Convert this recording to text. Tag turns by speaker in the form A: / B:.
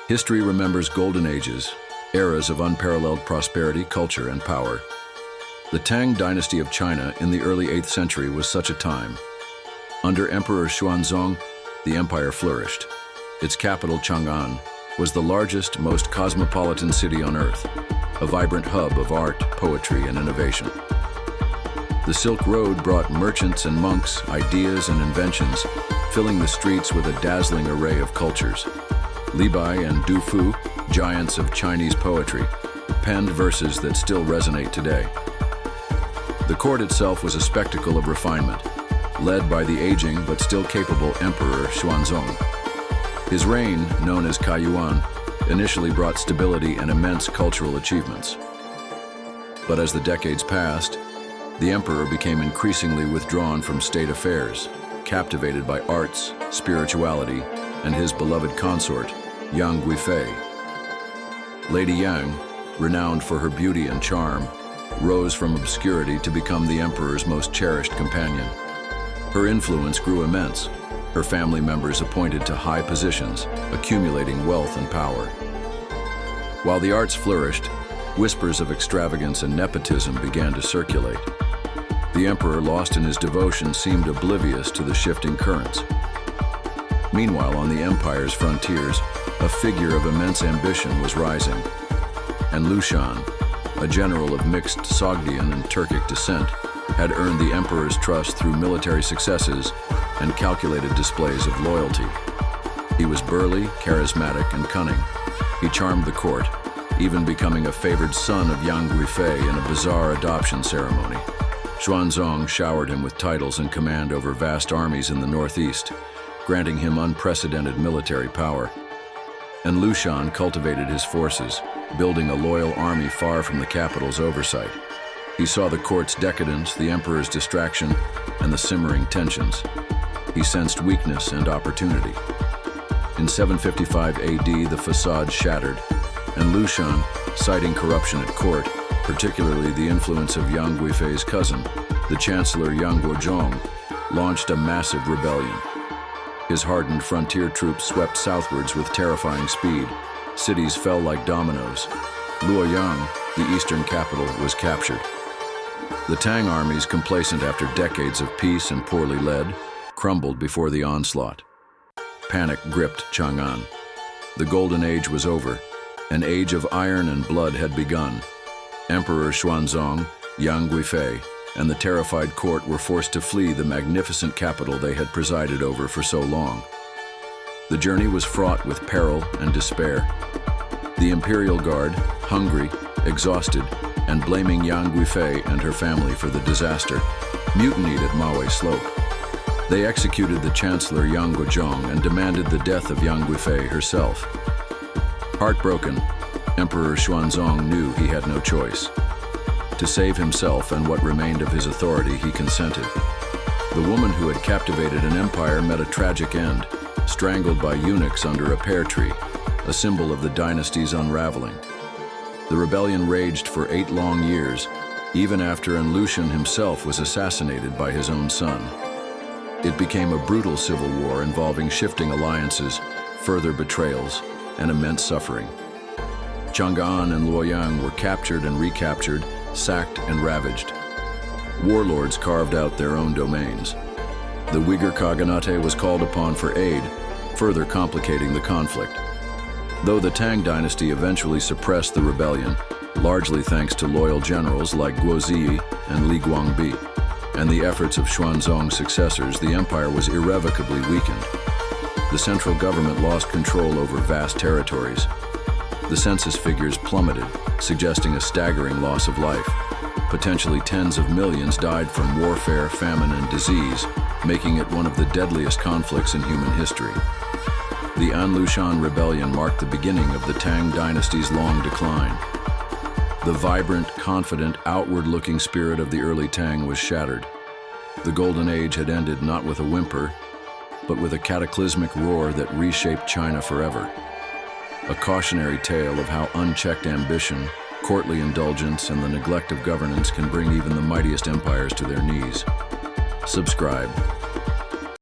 A: History remembers golden ages, eras of unparalleled prosperity, culture, and power. The Tang Dynasty of China in the early 8th century was such a time. Under Emperor Xuanzong, the empire flourished. Its capital, Chang'an, was the largest, most cosmopolitan city on earth, a vibrant hub of art, poetry, and innovation. The Silk Road brought merchants and monks, ideas and inventions, filling the streets with a dazzling array of cultures. Li Bai and Du Fu, giants of Chinese poetry, penned verses that still resonate today. The court itself was a spectacle of refinement, led by the aging but still capable Emperor Xuanzong. His reign, known as Kaiyuan, initially brought stability and immense cultural achievements. But as the decades passed, the emperor became increasingly withdrawn from state affairs, captivated by arts, spirituality, and his beloved consort, Yang Guifei. Lady Yang, renowned for her beauty and charm, rose from obscurity to become the emperor's most cherished companion. Her influence grew immense, her family members appointed to high positions, accumulating wealth and power. While the arts flourished, whispers of extravagance and nepotism began to circulate. The emperor, lost in his devotion, seemed oblivious to the shifting currents. Meanwhile, on the empire's frontiers, a figure of immense ambition was rising. An Lushan, a general of mixed Sogdian and Turkic descent, had earned the emperor's trust through military successes and calculated displays of loyalty. He was burly, charismatic, and cunning. He charmed the court, even becoming a favored son of Yang Guifei in a bizarre adoption ceremony. Xuanzong showered him with titles and command over vast armies in the northeast, granting him unprecedented military power. An Lushan cultivated his forces, building a loyal army far from the capital's oversight. He saw the court's decadence, the emperor's distraction, and the simmering tensions. He sensed weakness and opportunity. In 755 AD, the facade shattered, and Lushan, citing corruption at court, particularly the influence of Yang Guifei's cousin, the Chancellor Yang Guizhong, launched a massive rebellion. His hardened frontier troops swept southwards with terrifying speed. Cities fell like dominoes. Luoyang, the eastern capital, was captured. The Tang armies, complacent after decades of peace and poorly led, crumbled before the onslaught. Panic gripped Chang'an. The Golden Age was over. An age of iron and blood had begun. Emperor Xuanzong, Yang Guifei, and the terrified court were forced to flee the magnificent capital they had presided over for so long. The journey was fraught with peril and despair. The imperial guard, hungry, exhausted, and blaming Yang Guifei and her family for the disaster, mutinied at Maui Slope. They executed the Chancellor Yang Guizhong and demanded the death of Yang Guifei herself. Heartbroken, Emperor Xuanzong knew he had no choice. To save himself and what remained of his authority, he consented. The woman who had captivated an empire met a tragic end, strangled by eunuchs under a pear tree, a symbol of the dynasty's unraveling. The rebellion raged for 8 long years, even after An Lushan himself was assassinated by his own son. It became a brutal civil war involving shifting alliances, further betrayals, and immense suffering. Chang'an and Luoyang were captured and recaptured, sacked and ravaged. Warlords carved out their own domains. The Uyghur Khaganate was called upon for aid, further complicating the conflict. Though the Tang Dynasty eventually suppressed the rebellion, largely thanks to loyal generals like Guo Ziyi and Li Guangbi, and the efforts of Xuanzong's successors, the empire was irrevocably weakened. The central government lost control over vast territories. The census figures plummeted, suggesting a staggering loss of life. Potentially tens of millions died from warfare, famine, and disease, making it one of the deadliest conflicts in human history. The An Lushan Rebellion marked the beginning of the Tang Dynasty's long decline. The vibrant, confident, outward-looking spirit of the early Tang was shattered. The Golden Age had ended not with a whimper, but with a cataclysmic roar that reshaped China forever. A cautionary tale of how unchecked ambition, courtly indulgence, and the neglect of governance can bring even the mightiest empires to their knees. Subscribe